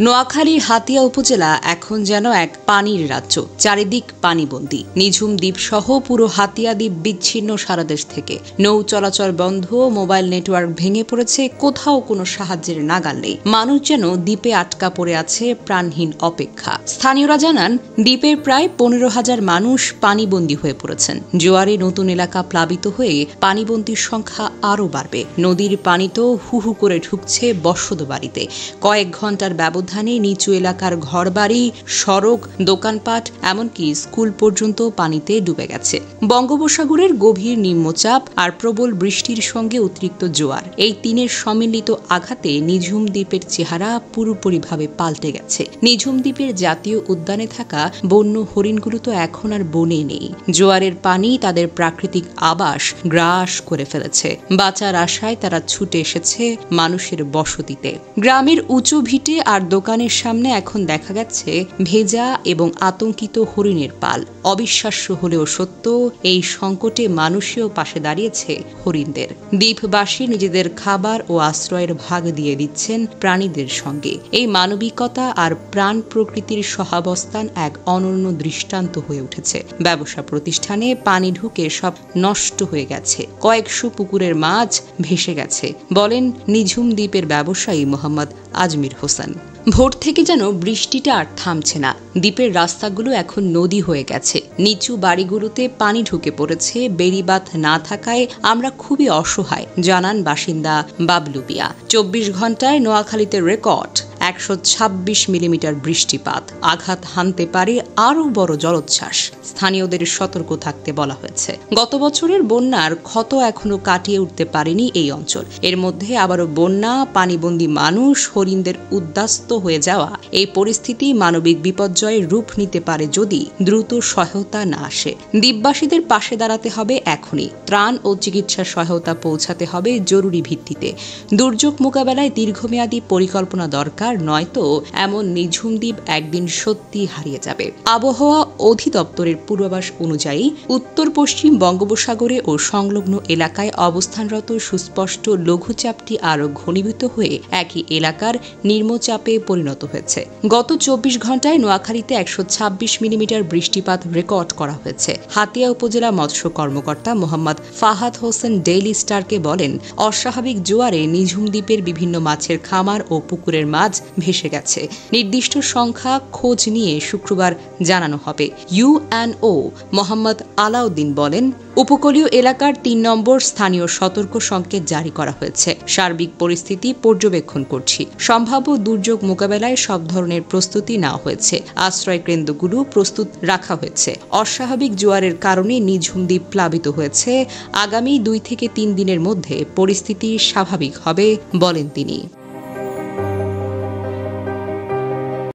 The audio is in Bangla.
নোয়াখালীর হাতিয়া উপজেলা এখন যেন এক পানির রাজ্য। চারিদিক পানিবন্দী। নিঝুম দ্বীপ সহ পুরো হাতিয়া দ্বীপ বিচ্ছিন্ন সারা দেশ থেকে। নৌ চলাচল বন্ধ, মোবাইল নেটওয়ার্ক ভেঙে পড়েছে, কোথাও কোনো সাহায্যের নাগাল নেই। মানুষ যেন দ্বীপে আটকা পড়ে আছে প্রাণহীন অপেক্ষা। স্থানীয়রা জানান, দ্বীপের প্রায় 15,000 মানুষ পানিবন্দী হয়ে পড়েছেন। জোয়ারে নতুন এলাকা প্লাবিত হয়ে পানিবন্দীর সংখ্যা আরও বাড়বে। নদীর পানি তো হু হু করে ঢুকছে বসত বাড়িতে। কয়েক ঘন্টার ব্যবধানে নিচু এলাকার ঘরবাড়ি, সড়ক, দোকানপাট, এমনকি স্কুল পর্যন্ত পানিতে ডুবে গেছে। বঙ্গোপসাগরের গভীর নিম্নচাপ আর প্রবল বৃষ্টির সঙ্গে অতিরিক্ত জোয়ার, এই তিনের সম্মিলিত আঘাতে নিঝুম দ্বীপের চেহারা পুরোপুরিভাবে পাল্টে গেছে। নিঝুম দ্বীপের জাতীয় উদ্যানে থাকা বন্য হরিণগুলো তো এখন আর বনে নেই। জোয়ারের পানি তাদের প্রাকৃতিক আবাস গ্রাস করে ফেলেছে। বাঁচার আশায় তারা ছুটে এসেছে মানুষের বসতিতে। গ্রামের উঁচু ভিটে আর দোকানের সামনে এখন দেখা যাচ্ছে ভেজা এবং আতঙ্কিত হরিণের পাল। অবিশ্বাস্য হলেও সত্য, এই সংকটে মানুষেও পাশে দাঁড়িয়েছে হরিণদের। দ্বীপবাসী নিজেদের খাবার ও আশ্রয়ের ভাগ দিয়ে দিচ্ছেন প্রাণীদের সঙ্গে। এই মানবিকতা আর প্রাণ প্রকৃতির সহাবস্থান এক অনন্য দৃষ্টান্ত হয়ে উঠেছে। ব্যবসা প্রতিষ্ঠানে পানি ঢুকে সব নষ্ট হয়ে গেছে। কয়েকশো পুকুরের মাছ ভেসে গেছে, বলেন নিঝুম দ্বীপের ব্যবসায়ী মোহাম্মদ আজমির হোসেন। ভোর থেকে যেন বৃষ্টিটা আর থামছে না। দ্বীপের রাস্তাগুলো এখন নদী হয়ে গেছে। নিচু বাড়িগুলোতে পানি ঢুকে পড়েছে। বেড়িবাঁধ না থাকায় আমরা খুবই অসহায়, জানান বাসিন্দা বাবলু মিয়া। 24 ঘন্টায় নোয়াখালীতে রেকর্ড 126 মিলিমিটার বৃষ্টিপাত। আঘাত হানতে পারে আরও বড় জলোচ্ছ্বাস। স্থানীয়দের সতর্ক থাকতে বলা হয়েছে। গত বছরের বন্যার ক্ষত এখনো কাটিয়ে উঠতে পারেনি এই অঞ্চল। এর মধ্যে আবারও বন্যা, পানিবন্দী মানুষ, হরিণদের উদ্বাস্ত হয়ে যাওয়া। এই পরিস্থিতি মানবিক বিপর্যয়ের রূপ নিতে পারে যদি দ্রুত সহায়তা না আসে। দ্বীপবাসীদের পাশে দাঁড়াতে হবে এখনই। ত্রাণ ও চিকিৎসা সহায়তা পৌঁছাতে হবে জরুরি ভিত্তিতে। দুর্যোগ মোকাবেলায় দীর্ঘমেয়াদী পরিকল্পনা দরকার, নয়তো এমন নিঝুম দ্বীপ একদিন সত্যি হারিয়ে যাবে। আবহাওয়া অধিদপ্তরের পূর্বাভাস অনুযায়ী উত্তর পশ্চিম বঙ্গোপসাগরে ও সংলগ্ন এলাকায় অবস্থানরত সুস্পষ্ট লঘুচাপটি আরও ঘনীভূত হয়ে একই এলাকার নিম্নচাপে পরিণত হয়েছে। গত 24 ঘন্টায় নোয়াখালীতে 126 মিলিমিটার বৃষ্টিপাত রেকর্ড করা হয়েছে। হাতিয়া উপজেলা মৎস্য কর্মকর্তা মোহাম্মদ ফাহাদ হোসেন ডেইলি স্টারকে বলেন, অস্বাভাবিক জোয়ারে নিঝুম দ্বীপের বিভিন্ন মাছের খামার ও পুকুরের মাছ ভেসে গেছে। নির্দিষ্ট সংখ্যা খোঁজ নিয়ে শুক্রবার জানানো হবে। ইউএনও মোহাম্মদ আলাউদ্দিন বলেন, উপকূলীয় এলাকার 3 নম্বর স্থানীয় সতর্ক সংকেত জারি করা হয়েছে। সার্বিক পরিস্থিতি পর্যবেক্ষণ করছি। সম্ভাব্য দুর্যোগ মোকাবেলায় সব ধরনের প্রস্তুতি নেওয়া হয়েছে। আশ্রয় কেন্দ্রগুলো প্রস্তুত রাখা হয়েছে। অস্বাভাবিক জোয়ারের কারণে নিঝুম দ্বীপ প্লাবিত হয়েছে। আগামী 2 থেকে 3 দিনের মধ্যে পরিস্থিতি স্বাভাবিক হবে, বলেন তিনি।